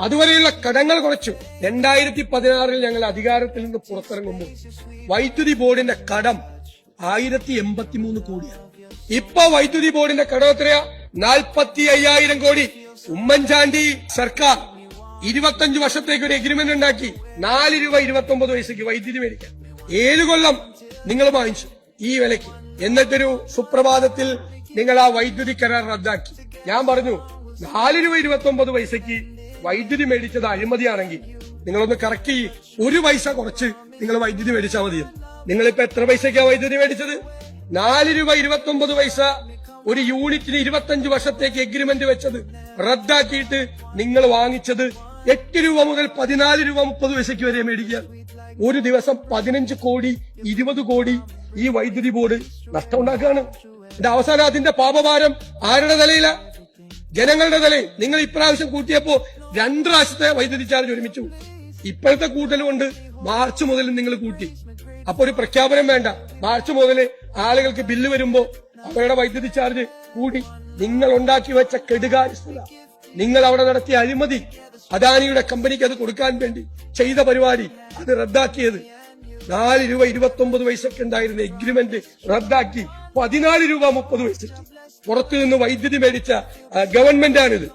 അതുവരെയുള്ള കടങ്ങൾ കുറച്ചു. 2016 ഞങ്ങൾ അധികാരത്തിൽ നിന്ന് പുറത്തിറങ്ങുമ്പോൾ വൈദ്യുതി ബോർഡിന്റെ കടം 1083 കോടിയാണ്. ഇപ്പൊ വൈദ്യുതി ബോർഡിന്റെ കടം എത്രയാ? 45,000 കോടി. ഉമ്മൻചാണ്ടി സർക്കാർ 25 വർഷത്തേക്ക് ഒരു എഗ്രിമെന്റ് ഉണ്ടാക്കി 4 രൂപ 29 പൈസയ്ക്ക് വൈദ്യുതി മേടിക്കാൻ. 7 കൊല്ലം നിങ്ങൾ വാങ്ങിച്ചു ഈ വിലയ്ക്ക്. എന്നിട്ടൊരു സുപ്രഭാതത്തിൽ നിങ്ങൾ ആ വൈദ്യുതി കരാർ റദ്ദാക്കി. ഞാൻ പറഞ്ഞു 4 രൂപ 29 പൈസയ്ക്ക് വൈദ്യുതി മേടിച്ചത് അഴിമതിയാണെങ്കിൽ നിങ്ങളൊന്ന് കറക്റ്റ് ചെയ്യ്. 1 പൈസ കുറച്ച് നിങ്ങൾ വൈദ്യുതി മേടിച്ചാൽ മതി. നിങ്ങളിപ്പോ എത്ര പൈസയ്ക്കാണ് വൈദ്യുതി മേടിച്ചത്? 4 രൂപ 29 പൈസ ഒരു യൂണിറ്റിന് 25 വർഷത്തേക്ക് എഗ്രിമെന്റ് വെച്ചത് റദ്ദാക്കിയിട്ട് നിങ്ങൾ വാങ്ങിച്ചത് 8 രൂപ മുതൽ 14 രൂപ 30 പൈസയ്ക്ക് വരെ മേടിക്കുക. ഒരു ദിവസം 15 കോടി 20 കോടി ഈ വൈദ്യുതി ബോർഡ് നഷ്ടമുണ്ടാക്കുകയാണ്. എന്റെ അവസാനം അതിന്റെ പാപഭാരം ആരുടെ തലയില? ജനങ്ങളുടെ തലയിൽ. നിങ്ങൾ ഇപ്രാവശ്യം കൂട്ടിയപ്പോ 2 പ്രാവശ്യത്തെ വൈദ്യുതി ചാർജ് ഒരുമിച്ചു. ഇപ്പോഴത്തെ കൂട്ടൽ കൊണ്ട് മാർച്ച് മുതൽ നിങ്ങൾ കൂട്ടി. അപ്പൊ ഒരു പ്രഖ്യാപനം വേണ്ട. മാർച്ച് മുതൽ ആളുകൾക്ക് ബില്ല് വരുമ്പോ അവരുടെ വൈദ്യുതി ചാർജ് കൂടി. നിങ്ങൾ ഉണ്ടാക്കി വെച്ച കെടുകാര്യസ്ഥത, നിങ്ങൾ അവിടെ നടത്തിയ അഴിമതി, അദാനിയുടെ കമ്പനിക്ക് അത് കൊടുക്കാൻ വേണ്ടി ചെയ്ത പരിപാടി, അത് റദ്ദാക്കിയത് 4 രൂപ 29 പൈസക്ക് ഉണ്ടായിരുന്ന എഗ്രിമെന്റ് റദ്ദാക്കി 14 രൂപ 30 പൈസക്ക് പുറത്തുനിന്ന് വൈദ്യുതി മേടിച്ച ഗവൺമെന്റാണിത്.